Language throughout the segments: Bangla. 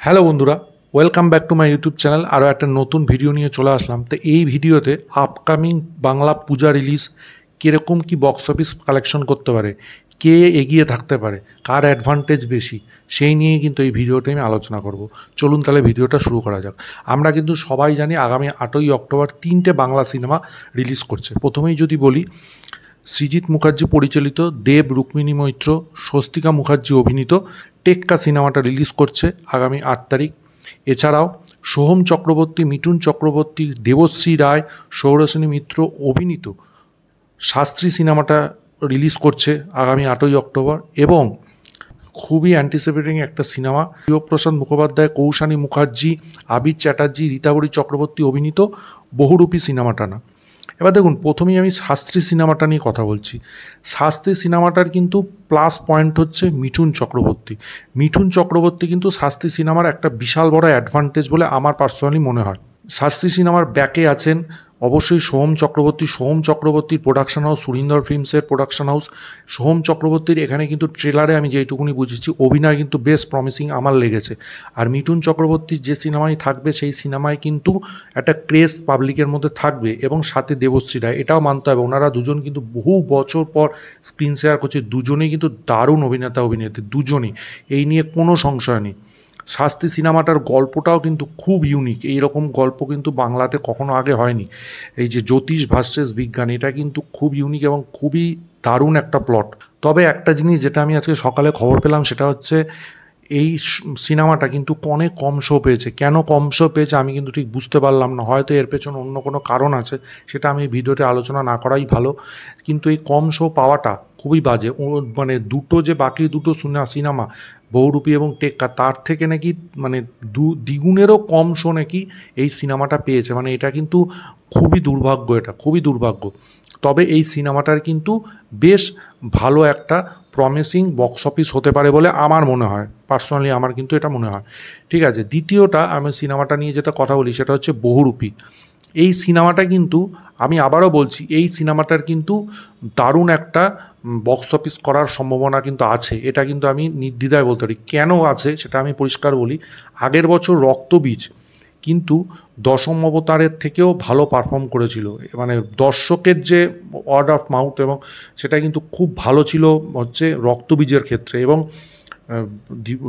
হ্যালো বন্ধুরা, welcome back to my YouTube channel. আরও একটা নতুন ভিডিও নিয়ে চলে আসলাম। তো এই ভিডিওতে আপকামিং বাংলা পূজা রিলিজ কীরকম কি বক্স অফিস কালেকশন করতে পারে, কে এগিয়ে থাকতে পারে, কার অ্যাডভান্টেজ বেশি, সেই নিয়েই কিন্তু এই ভিডিওটা আমি আলোচনা করব। চলুন তাহলে ভিডিওটা শুরু করা যাক। আমরা কিন্তু সবাই জানি আগামী 8ই অক্টোবর 3টে বাংলা সিনেমা রিলিজ করছে। প্রথমেই যদি বলি, সৃজিত মুখার্জি পরিচালিত দেব, রুক্মিণী মৈত্র, স্বস্তিকা মুখার্জি অভিনীত টেক্কা সিনেমাটা রিলিজ করছে আগামী 8 তারিখ। এছাড়াও সোহম চক্রবর্তী, মিঠুন চক্রবর্তী, দেবশ্রী রায়, সৌরসেনী মিত্র অভিনীত শাস্ত্রী সিনেমাটা রিলিজ করছে আগামী 8ই অক্টোবর। এবং খুবই অ্যান্টিসিপেটিং একটা সিনেমা, শিবপ্রসাদ মুখোপাধ্যায়, কৌশানী মুখার্জি, আবির চ্যাটার্জি, রীতাবরী চক্রবর্তী অভিনীত বহুরূপী সিনেমাটা না। এবার দেখুন, প্রথমেই আমি শাস্ত্রী সিনেমাটা নিয়ে কথা বলছি। শাস্ত্রী সিনেমাটার কিন্তু প্লাস পয়েন্ট হচ্ছে মিঠুন চক্রবর্তী। মিঠুন চক্রবর্তী কিন্তু শাস্ত্রী সিনেমার একটা বিশাল বড় অ্যাডভান্টেজ বলে আমার পার্সোনালি মনে হয়। শাস্ত্রী সিনেমার ব্যাকে আছেন অবশ্যই সোহম চক্রবর্তী। সোহম চক্রবর্তীর প্রোডাকশন হাউস সুরিন্দর ফিল্মসের প্রোডাকশন হাউস। সোহম চক্রবর্তীর এখানে কিন্তু ট্রেলারে আমি যেইটুকুনি বুঝেছি অভিনয় কিন্তু বেশ প্রমিসিং আমার লেগেছে। আর মিঠুন চক্রবর্তীর যে সিনেমায় থাকবে সেই সিনেমায় কিন্তু একটা ক্রেজ পাবলিকের মধ্যে থাকবে, এবং সাথে দেবশ্রী রায়, এটাও মানতে হবে। ওনারা দুজন কিন্তু বহু বছর পর স্ক্রিন শেয়ার করছে। দুজনেই কিন্তু দারুণ অভিনেতা অভিনেত্রী, দুজনেই, এই নিয়ে কোনো সংশয় নেই। শাস্তি সিনেমাটার গল্পটাও কিন্তু খুব ইউনিক। এইরকম গল্প কিন্তু বাংলাতে কখনো আগে হয়নি। এই যে জ্যোতিষ ভার্সেস বিজ্ঞান, এটা কিন্তু খুব ইউনিক এবং খুবই দারুণ একটা প্লট। তবে একটা জিনিস যেটা আমি আজকে সকালে খবর পেলাম, সেটা হচ্ছে এই সিনেমাটা কিন্তু অনেক কম শো পেয়েছে। কেন কম শো পেয়েছে আমি কিন্তু ঠিক বুঝতে পারলাম না। হয়তো এর পেছনে অন্য কোনো কারণ আছে, সেটা আমি ভিডিওতে আলোচনা না করাই ভালো। কিন্তু এই কম শো পাওয়াটা খুবই বাজে। মানে দুটো যে বাকি দুটো সিনেমা বহুরূপী এবং টেক্কা, তার থেকে নাকি মানে দ্বিগুণেরও কম শো নাকি এই সিনেমাটা পেয়েছে। মানে এটা কিন্তু খুবই দুর্ভাগ্য, এটা খুবই দুর্ভাগ্য। তবে এই সিনেমাটার কিন্তু বেশ ভালো একটা প্রমিসিং বক্স অফিস হতে পারে বলে আমার মনে হয়। পার্সোনালি আমার কিন্তু এটা মনে হয়। ঠিক আছে, দ্বিতীয়টা আমি সিনেমাটা নিয়ে যেটা কথা বলি সেটা হচ্ছে বহুরূপী। এই সিনেমাটা কিন্তু আমি আবারও বলছি, এই সিনেমাটার কিন্তু দারুণ একটা বক্স অফিস করার সম্ভাবনা কিন্তু আছে। এটা কিন্তু আমি নির্দ্বিধায় বলতে পারি। কেন আছে সেটা আমি পরিষ্কার বলি। আগের বছর রক্তবীজ কিন্তু দশম অবতারের থেকেও ভালো পারফর্ম করেছিল। মানে দর্শকের যে ওয়ার্ড অফ মাউথ, এবং সেটা কিন্তু খুব ভালো ছিল হচ্ছে রক্তবীজের ক্ষেত্রে। এবং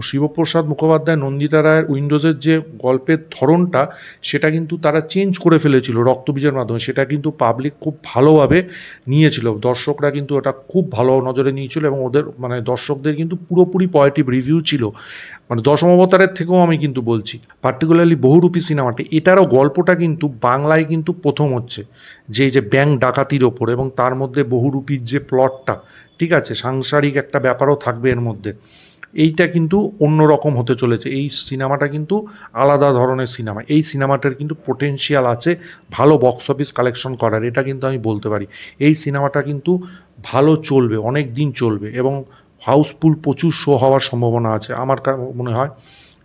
শিবপ্রসাদ মুখোপাধ্যায়, নন্দিতা রায়ের উইন্ডোজের যে গল্পের ধরনটা, সেটা কিন্তু তারা চেঞ্জ করে ফেলেছিল রক্তবীজের মাধ্যমে। সেটা কিন্তু পাবলিক খুব ভালোভাবে নিয়েছিল, দর্শকরা কিন্তু ওটা খুব ভালো নজরে নিয়েছিল, এবং ওদের মানে দর্শকদের কিন্তু পুরোপুরি পজিটিভ রিভিউ ছিল। মানে দশম অবতারের থেকেও আমি কিন্তু বলছি, পার্টিকুলারলি বহুরূপী সিনেমাটি, এটারও গল্পটা কিন্তু বাংলায় কিন্তু প্রথম হচ্ছে, যে এই যে ব্যাংক ডাকাতির ওপর, এবং তার মধ্যে বহুরূপীর যে প্লটটা, ঠিক আছে, সাংসারিক একটা ব্যাপারও থাকবে এর মধ্যে। এইটা কিন্তু অন্যরকম হতে চলেছে। এই সিনেমাটা কিন্তু আলাদা ধরনের সিনেমা। এই সিনেমাটার কিন্তু পোটেনশিয়াল আছে ভালো বক্স অফিস কালেকশন করার, এটা কিন্তু আমি বলতে পারি। এই সিনেমাটা কিন্তু ভালো চলবে, অনেক দিন চলবে, এবং হাউসফুল প্রচুর শো হওয়ার সম্ভাবনা আছে আমার মনে হয়।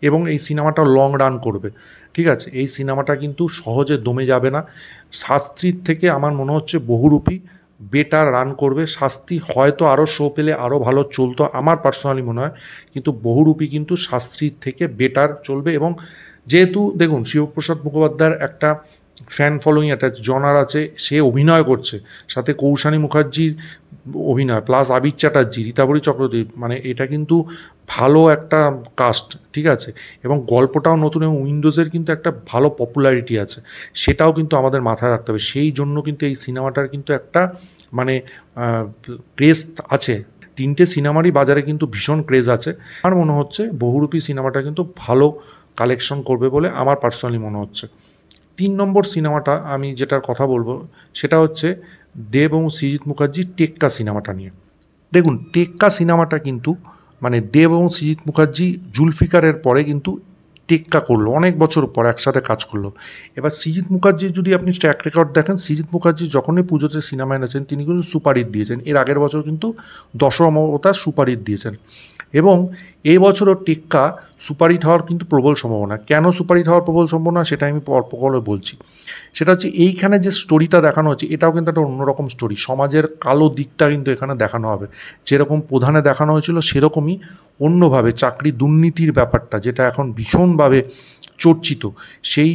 এবং এই সিনেমাটা লং রান করবে। ঠিক আছে, এই সিনেমাটা কিন্তু সহজে দমে যাবে না। শাস্ত্রীর থেকে আমার মনে হচ্ছে বহুরূপী বেটার রান করবে। শাস্তি হয়তো আরও শো পেলে আরও ভালো চলতো আমার পার্সোনালি মনে হয়, কিন্তু বহুরূপী কিন্তু শাস্ত্রীর থেকে বেটার চলবে। এবং যেহেতু দেখুন, শিবপ্রসাদ মুখোপাধ্যায়ের একটা ফ্যান ফলোয়িং, একটা জনার আছে, সে অভিনয় করছে, সাথে কৌশানী মুখার্জির অভিনয়, প্লাস আবির চ্যাটার্জি, রীতাবরী চক্রবর্তী, মানে এটা কিন্তু ভালো একটা কাস্ট। ঠিক আছে, এবং গল্পটাও নতুন, এবং উইন্ডোজের কিন্তু একটা ভালো পপুলারিটি আছে, সেটাও কিন্তু আমাদের মাথায় রাখতে হবে। সেই জন্য কিন্তু এই সিনেমাটার কিন্তু একটা মানে ক্রেজ আছে। 3টে সিনেমারই বাজারে কিন্তু ভীষণ ক্রেজ আছে। আমার মনে হচ্ছে বহুরূপী সিনেমাটা কিন্তু ভালো কালেকশন করবে বলে আমার পার্সোনালি মনে হচ্ছে। 3 নম্বর সিনেমাটা আমি যেটার কথা বলবো সেটা হচ্ছে দেব এবং সৃজিত মুখার্জির টেক্কা সিনেমাটা নিয়ে। দেখুন, টেক্কা সিনেমাটা কিন্তু মানে দেব এবং সৃজিত মুখার্জি জুলফিকারের পরে কিন্তু টেক্কা করলো, অনেক বছর পর একসাথে কাজ করলো। এবার সৃজিত মুখার্জির যদি আপনি ট্র্যাক রেকর্ড দেখেন, সৃজিত মুখার্জি যখনই পুজোতে সিনেমা এনেছেন তিনি কিন্তু সুপারহিট দিয়েছেন। এর আগের বছর কিন্তু দশম অবতার সুপারহিট দিয়েছেন। এবং এই বছরও টেক্কা সুপারহিট হওয়ার কিন্তু প্রবল সম্ভাবনা। কেন সুপারহিট হওয়ার প্রবল সম্ভাবনা সেটা আমি পরে বলছি। সেটা হচ্ছে এইখানে যে স্টোরিটা দেখানো হচ্ছে এটাও কিন্তু একটা অন্যরকম স্টোরি, সমাজের কালো দিকটা কিন্তু এখানে দেখানো হবে। যেরকম প্রধানে দেখানো হয়েছিল সেরকমই অন্যভাবে চাকরি দুর্নীতির ব্যাপারটা যেটা এখন ভীষণভাবে চর্চিত, সেই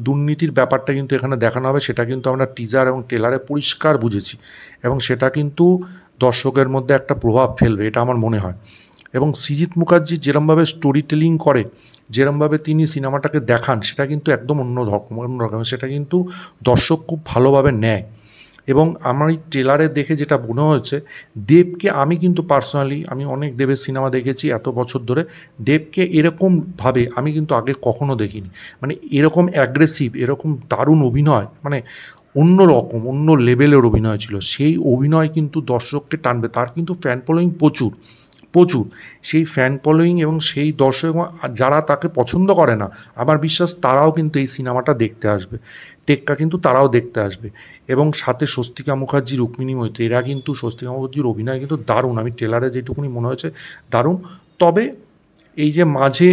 দুর্নীতির ব্যাপারটা কিন্তু এখানে দেখানো হবে। সেটা কিন্তু আমরা টিজার এবং ট্রেলারে পরিষ্কার বুঝেছি এবং সেটা কিন্তু দর্শকের মধ্যে একটা প্রভাব ফেলবে, এটা আমার মনে হয়। এবং সৃজিত মুখার্জি যেরমভাবে স্টোরি টেলিং করে, যেরমভাবে তিনি সিনেমাটাকে দেখান, সেটা কিন্তু একদম অন্যরকম, সেটা কিন্তু দর্শক খুব ভালোভাবে নেয়। এবং আমার এই ট্রেলারে দেখে যেটা মনে হয়েছে, দেবকে আমি কিন্তু পার্সোনালি আমি অনেক দেবের সিনেমা দেখেছি এত বছর ধরে, দেবকে এরকমভাবে আমি কিন্তু আগে কখনো দেখিনি। মানে এরকম অ্যাগ্রেসিভ, এরকম দারুণ অভিনয়, মানে অন্য রকম অন্য লেভেলের অভিনয় ছিল। সেই অভিনয় কিন্তু দর্শককে টানবে, তার কিন্তু ফ্যান ফলোয়িং প্রচুর প্রচুর। সেই ফ্যান ফলোয়িং এবং সেই দর্শক যারা তাকে পছন্দ করে না, আমার বিশ্বাস তারাও কিন্তু এই সিনেমাটা দেখতে আসবে, টেক্কা কিন্তু তারাও দেখতে আসবে। এবং সাথে স্বস্তিকা মুখার্জি, রুক্মিণী মৈত্রী, এরা কিন্তু, স্বস্তিকা মুখার্জির অভিনয় কিন্তু দারুণ, আমি ট্রেলারে যেটুকুনি মনে হয়েছে দারুণ। তবে এই যে মাঝে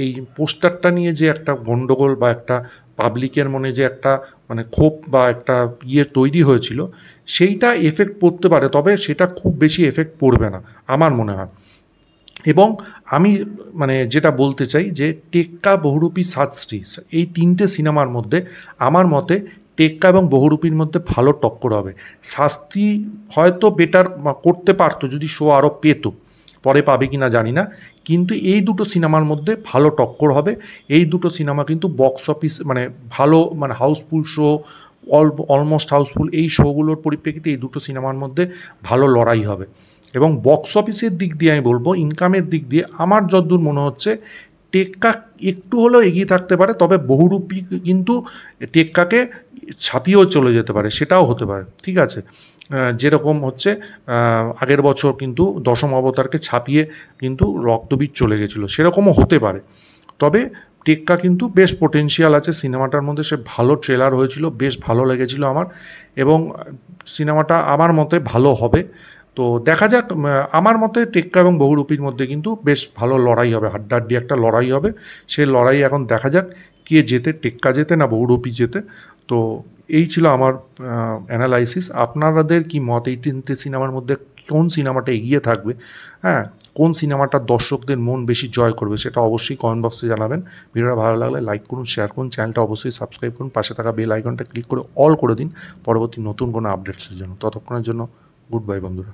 এই পোস্টারটা নিয়ে যে একটা গণ্ডগোল বা একটা পাবলিকের মনে যে একটা মানে ক্ষোভ বা একটা তৈরি হয়েছিল, সেইটা এফেক্ট পড়তে পারে, তবে সেটা খুব বেশি এফেক্ট পড়বে না আমার মনে হয়। এবং আমি মানে যেটা বলতে চাই যে টেক্কা, বহুরূপী, সাতশ্রী, এই তিনটে সিনেমার মধ্যে আমার মতে টেক্কা এবং বহুরূপীর মধ্যে ভালো টক্কর হবে। শাস্তি হয়তো বেটার করতে পারতো যদি শো আরও পেত, পরে পাবে কি না জানি না, কিন্তু এই দুটো সিনেমার মধ্যে ভালো টক্কর হবে। এই দুটো সিনেমা কিন্তু বক্স অফিস মানে ভালো, মানে হাউসফুল শো, অলমোস্ট হাউসফুল, এই শোগুলোর পরিপ্রেক্ষিতে এই দুটো সিনেমার মধ্যে ভালো লড়াই হবে। এবং বক্স অফিসের দিক দিয়ে আমি বলবো, ইনকামের দিক দিয়ে আমার যতদূর মনে হচ্ছে টেক্কা একটু হলেও এগিয়ে থাকতে পারে, তবে বহুরূপী কিন্তু টেক্কাকে ছাপিয়েও চলে যেতে পারে, সেটাও হতে পারে। ঠিক আছে, যেরকম হচ্ছে আগের বছর কিন্তু দশম অবতারকে ছাপিয়ে কিন্তু রক্তবীজ চলে গেছিলো, সেরকমও হতে পারে। তবে টেক্কা কিন্তু বেশ পোটেনশিয়াল আছে সিনেমাটার মধ্যে, সে ভালো ট্রেলার হয়েছিল, বেশ ভালো লেগেছিল আমার, এবং সিনেমাটা আমার মতে ভালো হবে। তো দেখা যাক, আমার মতে টেক্কা এবং বহুরূপীর মধ্যে কিন্তু বেশ ভালো লড়াই হবে, হাড্ডাহাড্ডি একটা লড়াই হবে। সেই লড়াই এখন দেখা যাক কে জেতে, টেক্কা জেতে না বহুরূপী জেতে। তো এই ছিল আমার অ্যানালাইসিস। আপনাদের কি মত, এই তিনটে সিনেমার মধ্যে কোন সিনেমাটা এগিয়ে থাকবে, হ্যাঁ, কোন সিনেমাটা দর্শকদের মন বেশি জয় করবে, সেটা অবশ্যই কমেন্ট বক্সে জানাবেন। ভিডিওটা ভালো লাগলে লাইক করুন, শেয়ার করুন, চ্যানেলটা অবশ্যই সাবস্ক্রাইব করুন, পাশে থাকা বেল আইকনটা ক্লিক করে অল করে দিন পরবর্তী নতুন কোনো আপডেটসের জন্য। ততক্ষণের জন্য গুড বাই বন্ধুরা।